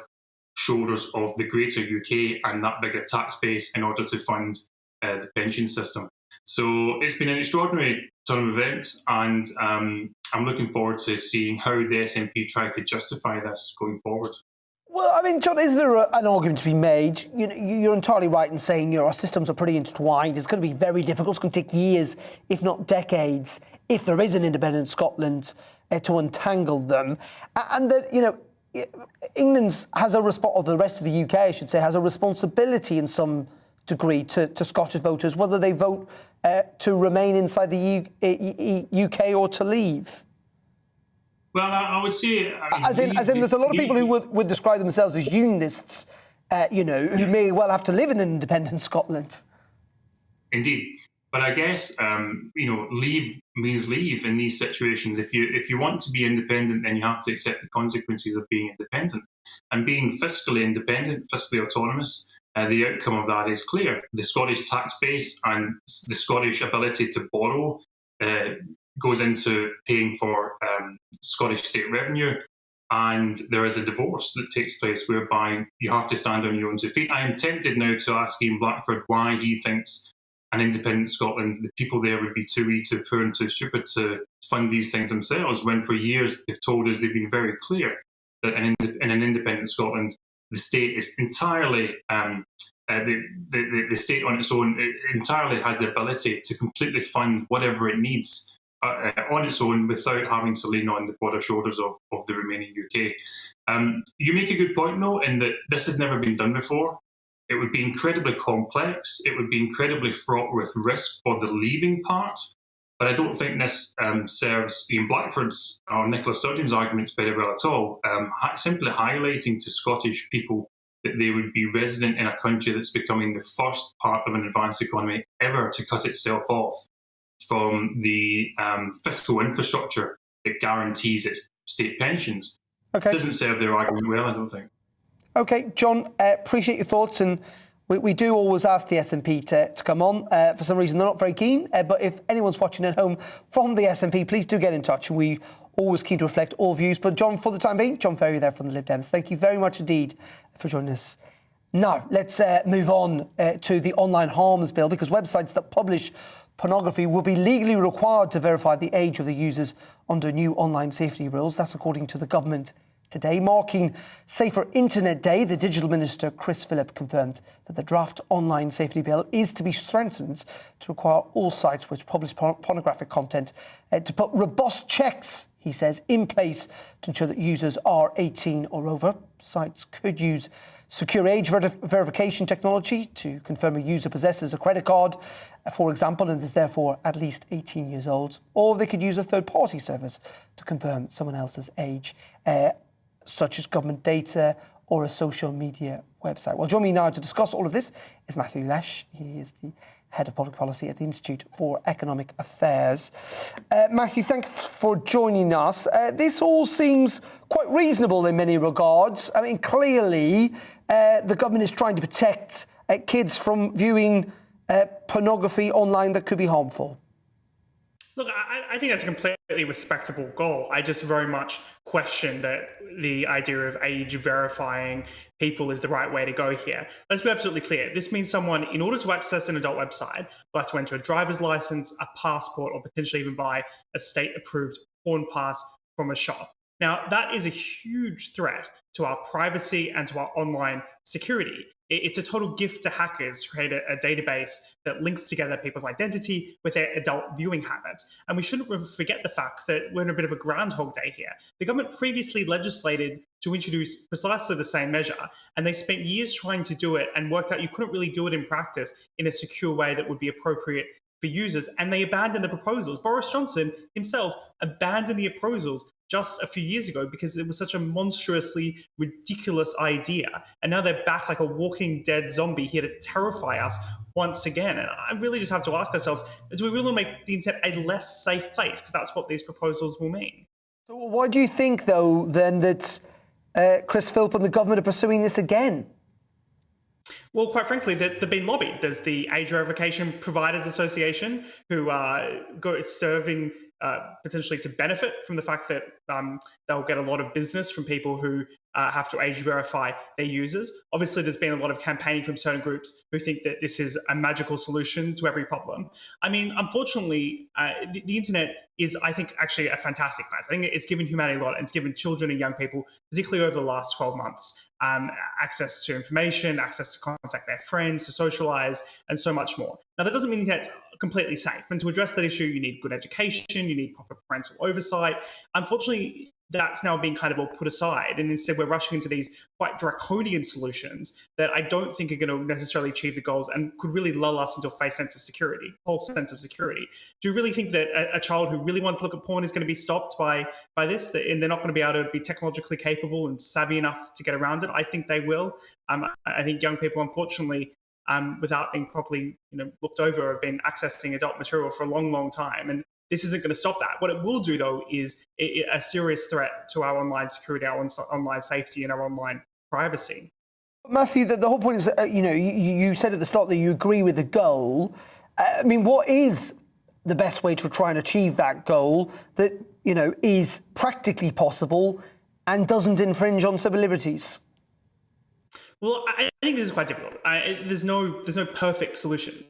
shoulders of the greater UK and that bigger tax base in order to fund the pension system. So it's been an extraordinary turn of events, and I'm looking forward to seeing how the SNP try to justify this going forward. Well, I mean, John, is there an argument to be made? You're entirely right in saying our systems are pretty intertwined. It's going to be very difficult. It's going to take years, if not decades, if there is an independent Scotland, to untangle them. And that, you know, England has or the rest of the UK, I should say, has a responsibility in some degree to Scottish voters, whether they vote to remain inside the UK or to leave. Well, I would say... As in, there's a lot of people who would describe themselves as unionists, who may well have to live in an independent Scotland. Indeed. But I guess, leave means leave in these situations. If you want to be independent, then you have to accept the consequences of being independent. And being fiscally independent, fiscally autonomous, the outcome of that is clear. The Scottish tax base and the Scottish ability to borrow goes into paying for Scottish state revenue, and there is a divorce that takes place whereby you have to stand on your own 2 feet. I am tempted now to ask Ian Blackford why he thinks an independent Scotland, the people there would be too wee, too poor and too stupid to fund these things themselves, when for years they've told us, they've been very clear that in an independent Scotland, the state is entirely, the state on its own entirely has the ability to completely fund whatever it needs on its own without having to lean on the broader shoulders of the remaining UK. You make a good point, though, in that this has never been done before. It would be incredibly complex. It would be incredibly fraught with risk for the leaving part. But I don't think this serves Ian Blackford's or Nicola Sturgeon's arguments very well at all. Simply highlighting to Scottish people that they would be resident in a country that's becoming the first part of an advanced economy ever to cut itself off from the fiscal infrastructure that guarantees its state pensions. Okay. Doesn't serve their argument well, I don't think. OK, John, appreciate your thoughts. And we do always ask the SNP to come on. For some reason, they're not very keen. But if anyone's watching at home from the SNP, please do get in touch. We always keen to reflect all views. But John, for the time being, John Ferry there from the Lib Dems. Thank you very much indeed for joining us. Now, let's move on to the online harms bill, because websites that publish pornography will be legally required to verify the age of the users under new online safety rules. That's according to the government today. Marking Safer Internet Day, the Digital Minister Chris Philip confirmed that the draft online safety bill is to be strengthened to require all sites which publish pornographic content to put robust checks, he says, in place to ensure that users are 18 or over. Sites could use secure age verification technology to confirm a user possesses a credit card, for example, and is therefore at least 18 years old. Or they could use a third-party service to confirm someone else's age, such as government data or a social media website. Well, joining me now to discuss all of this is Matthew Lesh. He is the Head of Public Policy at the Institute for Economic Affairs. Matthew, thanks for joining us. This all seems quite reasonable in many regards. I mean, clearly, the government is trying to protect kids from viewing pornography online that could be harmful. Look, I think that's a completely respectable goal. I just very much question that the idea of age verifying people is the right way to go here. Let's be absolutely clear. This means someone, in order to access an adult website, will have to enter a driver's license, a passport, or potentially even buy a state-approved porn pass from a shop. Now, that is a huge threat to our privacy and to our online security. It's a total gift to hackers to create a database that links together people's identity with their adult viewing habits. And we shouldn't forget the fact that we're in a bit of a Groundhog Day here. The government previously legislated to introduce precisely the same measure, and they spent years trying to do it and worked out you couldn't really do it in practice in a secure way that would be appropriate for users, and they abandoned the proposals. Boris Johnson himself abandoned the proposals just a few years ago because it was such a monstrously ridiculous idea. And now they're back like a walking dead zombie here to terrify us once again. And I really just have to ask ourselves, do we really make the internet a less safe place? Because that's what these proposals will mean. So why do you think, though, then, that Chris Philip and the government are pursuing this again? Well, quite frankly, they've been lobbied. There's the Age Verification Providers Association, who are serving potentially to benefit from the fact that they'll get a lot of business from people who have to age verify their users. Obviously, there's been a lot of campaigning from certain groups who think that this is a magical solution to every problem. I mean, unfortunately, the internet is, I think, actually a fantastic place. I think it's given humanity a lot, and it's given children and young people, particularly over the last 12 months, access to information, access to contact their friends, to socialize, and so much more. Now, that doesn't mean that it's completely safe. And to address that issue, you need good education, you need proper parental oversight. Unfortunately, that's now being kind of all put aside. And instead, we're rushing into these quite draconian solutions that I don't think are going to necessarily achieve the goals and could really lull us into a false sense of security. Do you really think that a child who really wants to look at porn is going to be stopped by this, and they're not going to be able to be technologically capable and savvy enough to get around it? I think they will. I think young people, unfortunately, without being properly looked over, have been accessing adult material for a long, long time. And this isn't going to stop that. What it will do, though, is a serious threat to our online security, our online safety, and our online privacy. Matthew, the whole point is, you said at the start that you agree with the goal. I mean, what is the best way to try and achieve that goal that, is practically possible and doesn't infringe on civil liberties? Well, I think this is quite difficult. There's no perfect solution.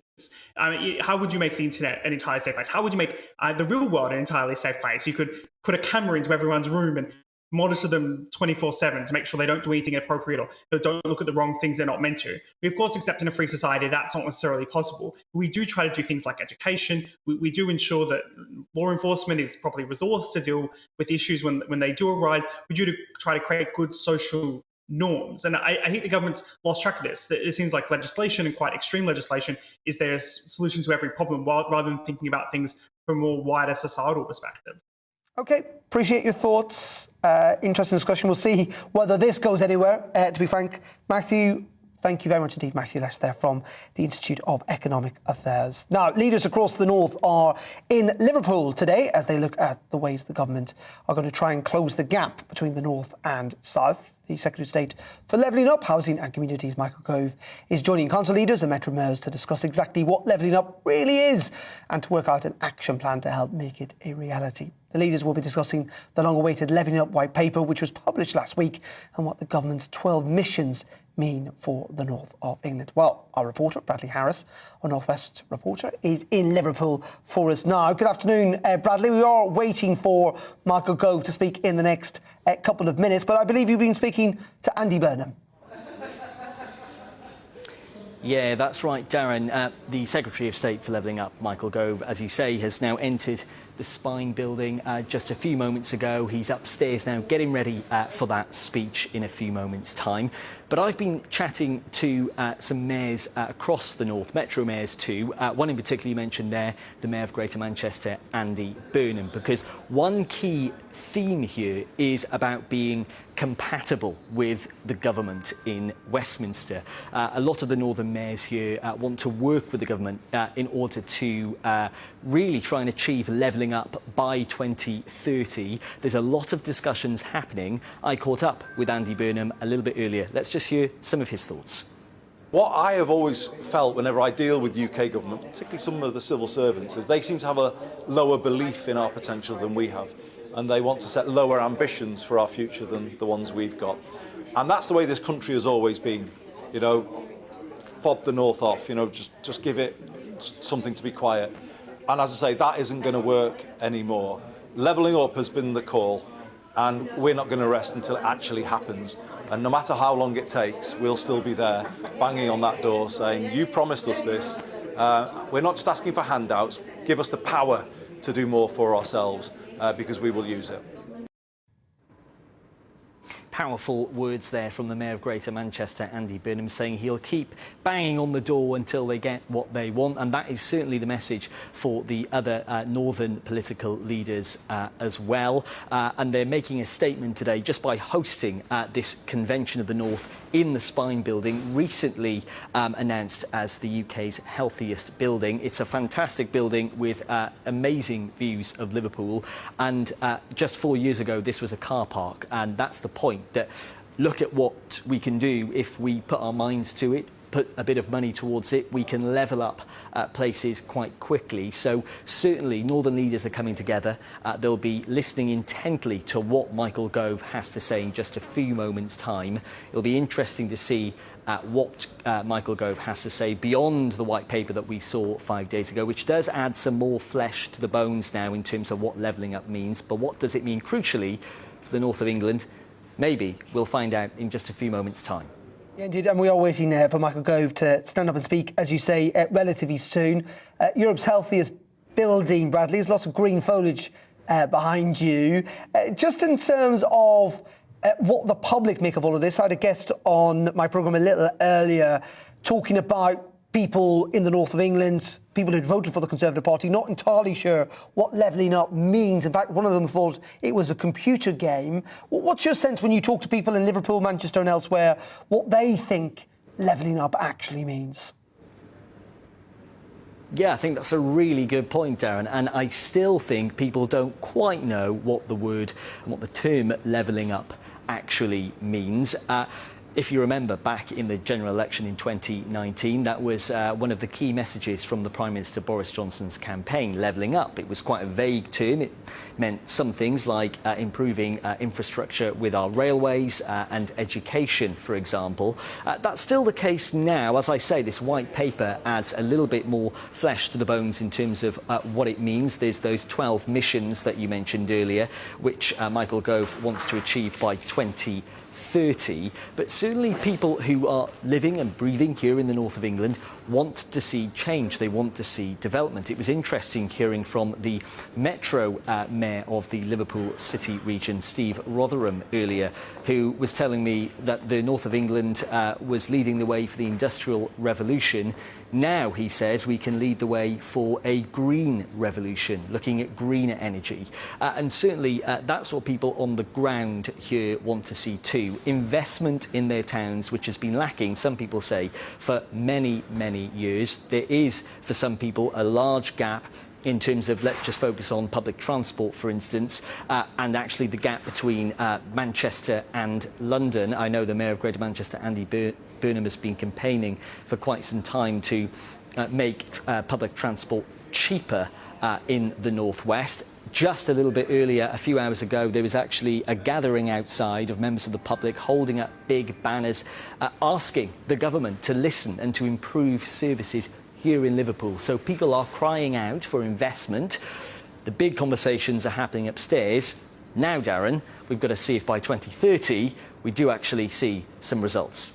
I mean, how would you make the internet an entirely safe place? How would you make the real world an entirely safe place? You could put a camera into everyone's room and monitor them 24/7 to make sure they don't do anything inappropriate or don't look at the wrong things they're not meant to. We, of course, accept in a free society that's not necessarily possible. We do try to do things like education. We do ensure that law enforcement is properly resourced to deal with issues when they do arise. We do try to create good social norms. And I think the government's lost track of this. It seems like legislation, and quite extreme legislation, is their solution to every problem, rather than thinking about things from a more wider societal perspective. OK, appreciate your thoughts. Interesting discussion. We'll see whether this goes anywhere, to be frank. Matthew, thank you very much indeed, Matthew Lesh there from the Institute of Economic Affairs. Now, leaders across the north are in Liverpool today as they look at the ways the government are going to try and close the gap between the north and south. The Secretary of State for Levelling Up, Housing and Communities, Michael Gove, is joining council leaders and Metro mayors to discuss exactly what levelling up really is and to work out an action plan to help make it a reality. The leaders will be discussing the long-awaited Levelling Up white paper, which was published last week, and what the government's 12 missions mean for the north of England? Well, our reporter, Bradley Harris, our North West reporter, is in Liverpool for us now. Good afternoon, Bradley. We are waiting for Michael Gove to speak in the next couple of minutes, but I believe you've been speaking to Andy Burnham. Yeah, that's right, Darren. The Secretary of State for Levelling Up, Michael Gove, as you say, has now entered the Spine building just a few moments ago. He's upstairs now getting ready for that speech in a few moments' time. But I've been chatting to some mayors across the north, Metro mayors too. One in particular you mentioned there, the Mayor of Greater Manchester, Andy Burnham, because one key theme here is about being compatible with the government in Westminster. A lot of the northern mayors here want to work with the government in order to really try and achieve levelling up by 2030. There's a lot of discussions happening. I caught up with Andy Burnham a little bit earlier. Let's just hear some of his thoughts. What I have always felt whenever I deal with UK government, particularly some of the civil servants, is they seem to have a lower belief in our potential than we have. And they want to set lower ambitions for our future than the ones we've got. And that's the way this country has always been. You know, fob the north off, you know, just give it something to be quiet. And as I say, that isn't going to work anymore. Levelling up has been the call, and we're not going to rest until it actually happens. And no matter how long it takes, we'll still be there, banging on that door, saying, you promised us this. We're not just asking for handouts. Give us the power to do more for ourselves, because we will use it. Powerful words there from the Mayor of Greater Manchester, Andy Burnham, saying he'll keep banging on the door until they get what they want, and that is certainly the message for the other northern political leaders as well. And they're making a statement today just by hosting this Convention of the North in the Spine building, recently announced as the UK's healthiest building. It's a fantastic building with amazing views of Liverpool, and just 4 years ago this was a car park, and that's the point, that look at what we can do if we put our minds to it, put a bit of money towards it, we can level up places quite quickly. So certainly northern leaders are coming together. They'll be listening intently to what Michael Gove has to say in just a few moments' time. It'll be interesting to see what Michael Gove has to say beyond the white paper that we saw 5 days ago, which does add some more flesh to the bones now in terms of what levelling up means. But what does it mean crucially for the north of England? Maybe we'll find out in just a few moments' time. Yeah, indeed, and we are waiting for Michael Gove to stand up and speak, as you say, relatively soon. Europe's healthiest building, Bradley. There's lots of green foliage behind you. Just in terms of what the public make of all of this, I had a guest on my programme a little earlier talking about people in the north of England, people who'd voted for the Conservative Party, not entirely sure what levelling up means. In fact, one of them thought it was a computer game. What's your sense when you talk to people in Liverpool, Manchester and elsewhere, what they think levelling up actually means? Yeah, I think that's a really good point, Darren, and I still think people don't quite know what the word and what the term levelling up actually means. If you remember, back in the general election in 2019, that was one of the key messages from the Prime Minister Boris Johnson's campaign, levelling up. It was quite a vague term. It meant some things like improving infrastructure with our railways and education, for example. That's still the case now. As I say, this white paper adds a little bit more flesh to the bones in terms of what it means. There's those 12 missions that you mentioned earlier, which Michael Gove wants to achieve by 2030, but certainly people who are living and breathing here in the north of England want to see change. They want to see development. It was interesting hearing from the Metro Mayor of the Liverpool City region, Steve Rotherham, earlier, who was telling me that the north of England was leading the way for the Industrial Revolution. Now, he says, we can lead the way for a green revolution, looking at greener energy. And certainly that's what people on the ground here want to see too. Investment in their towns, which has been lacking, some people say, for many, many years. There is, for some people, a large gap in terms of, let's just focus on public transport, for instance, and actually the gap between Manchester and London. I know the Mayor of Greater Manchester, Andy Burnham, has been campaigning for quite some time to make public transport cheaper in the northwest. just a little bit earlier, a few hours ago, there was actually a gathering outside of members of the public holding up big banners asking the government to listen and to improve services here in Liverpool. So people are crying out for investment. The big conversations are happening upstairs. Now, Darren, we've got to see if by 2030 we do actually see some results.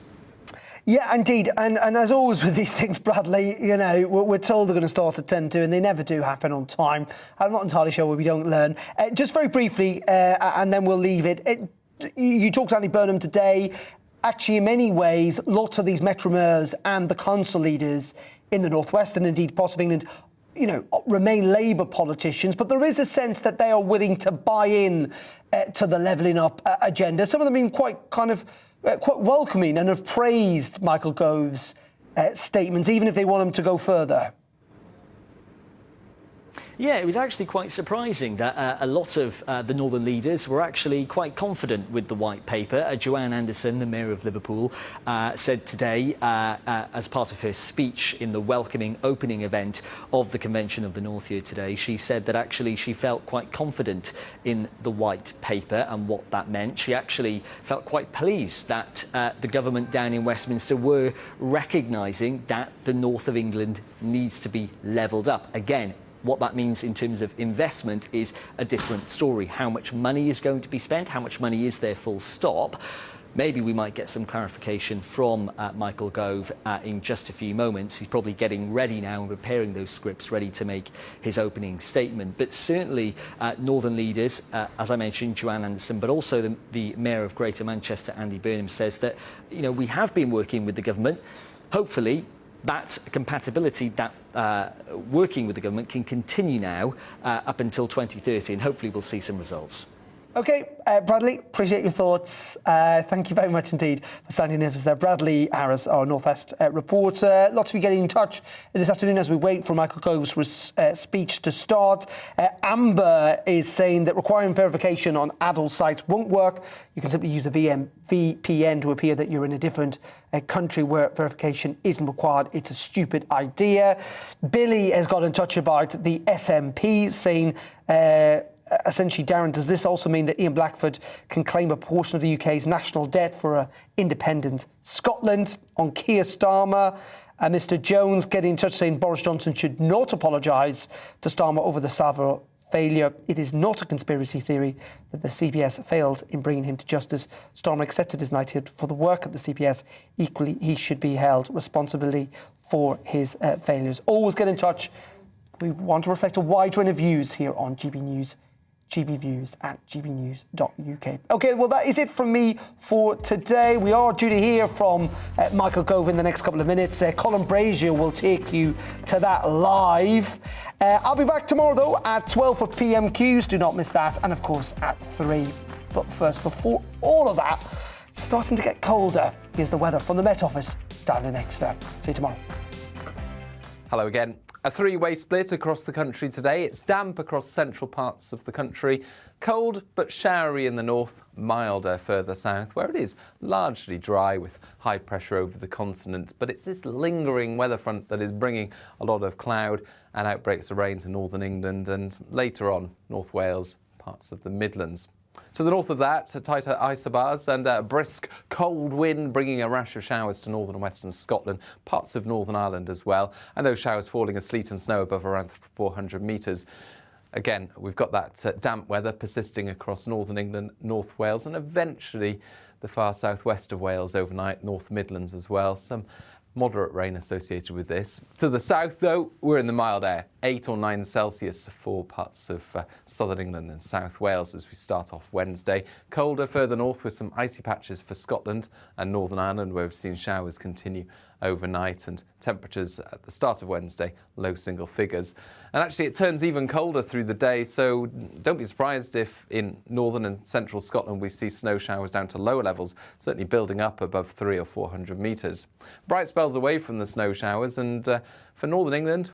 Yeah, indeed. And as always with these things, Bradley, you know, we're told they're going to start at 10 to, and they never do happen on time. I'm not entirely sure where we don't learn. Just very briefly, and then we'll leave it. You talked to Andy Burnham today. Actually, in many ways, lots of these Metro mayors and the council leaders in the northwest and indeed parts of England, you know, remain Labour politicians, but there is a sense that they are willing to buy in to the levelling up agenda. Some of them being quite welcoming and have praised Michael Gove's statements, even if they want him to go further. Yeah, it was actually quite surprising that a lot of the Northern leaders were actually quite confident with the White Paper. Joanne Anderson, the Mayor of Liverpool, said today, as part of her speech in the welcoming opening event of the Convention of the North here today, she said that actually she felt quite confident in the White Paper and what that meant. She actually felt quite pleased that the government down in Westminster were recognising that the north of England needs to be levelled up. Again, what that means in terms of investment is a different story. How much money is going to be spent? How much money is there, full stop? Maybe we might get some clarification from Michael Gove in just a few moments. He's probably getting ready now and preparing those scripts, ready to make his opening statement. But certainly Northern leaders, as I mentioned, Joanne Anderson, but also the Mayor of Greater Manchester, Andy Burnham, says that, you know, we have been working with the government. Hopefully that compatibility, that working with the government can continue now up until 2030, and hopefully we'll see some results. OK, Bradley, appreciate your thoughts. Thank you very much indeed for standing in for us there. Bradley Harris, our North West reporter. Lots of you getting in touch this afternoon as we wait for Michael Gove's speech to start. Amber is saying that requiring verification on adult sites won't work. You can simply use a VPN to appear that you're in a different country where verification isn't required. It's a stupid idea. Billy has got in touch about the SNP, saying... essentially, Darren, does this also mean that Ian Blackford can claim a portion of the UK's national debt for an independent Scotland? On Keir Starmer, Mr Jones getting in touch saying Boris Johnson should not apologise to Starmer over the Savile failure. It is not a conspiracy theory that the CPS failed in bringing him to justice. Starmer accepted his knighthood for the work at the CPS. Equally, he should be held responsibility for his failures. Always get in touch. We want to reflect a wide range of views here on GB News. GBViews at gbnews.uk. OK, well, that is it from me for today. We are due to hear from Michael Gove in the next couple of minutes. Colin Brazier will take you to that live. I'll be back tomorrow, though, at 12 for PMQs. Do not miss that. And, of course, at 3. But first, before all of that, it's starting to get colder. Here's the weather from the Met Office down in Exeter. See you tomorrow. Hello again. A three-way split across the country today. It's damp across central parts of the country, cold but showery in the north, milder further south, where it is largely dry with high pressure over the continent. But it's this lingering weather front that is bringing a lot of cloud and outbreaks of rain to northern England and later on North Wales, parts of the Midlands. To the north of that, tighter isobars and a brisk cold wind bringing a rash of showers to northern and western Scotland, parts of Northern Ireland as well, and those showers falling as sleet and snow above around 400 metres. Again, we've got that damp weather persisting across northern England, North Wales, and eventually the far southwest of Wales overnight, North Midlands as well. Some moderate rain associated with this. To the south, though, we're in the mild air, 8 or 9 Celsius for parts of southern England and South Wales as we start off Wednesday. Colder further north with some icy patches for Scotland and Northern Ireland, where we've seen showers continue overnight, and temperatures at the start of Wednesday, low single figures. And actually it turns even colder through the day, so don't be surprised if in northern and central Scotland we see snow showers down to lower levels, certainly building up above 300 or 400 metres. Bright spells away from the snow showers, and for northern England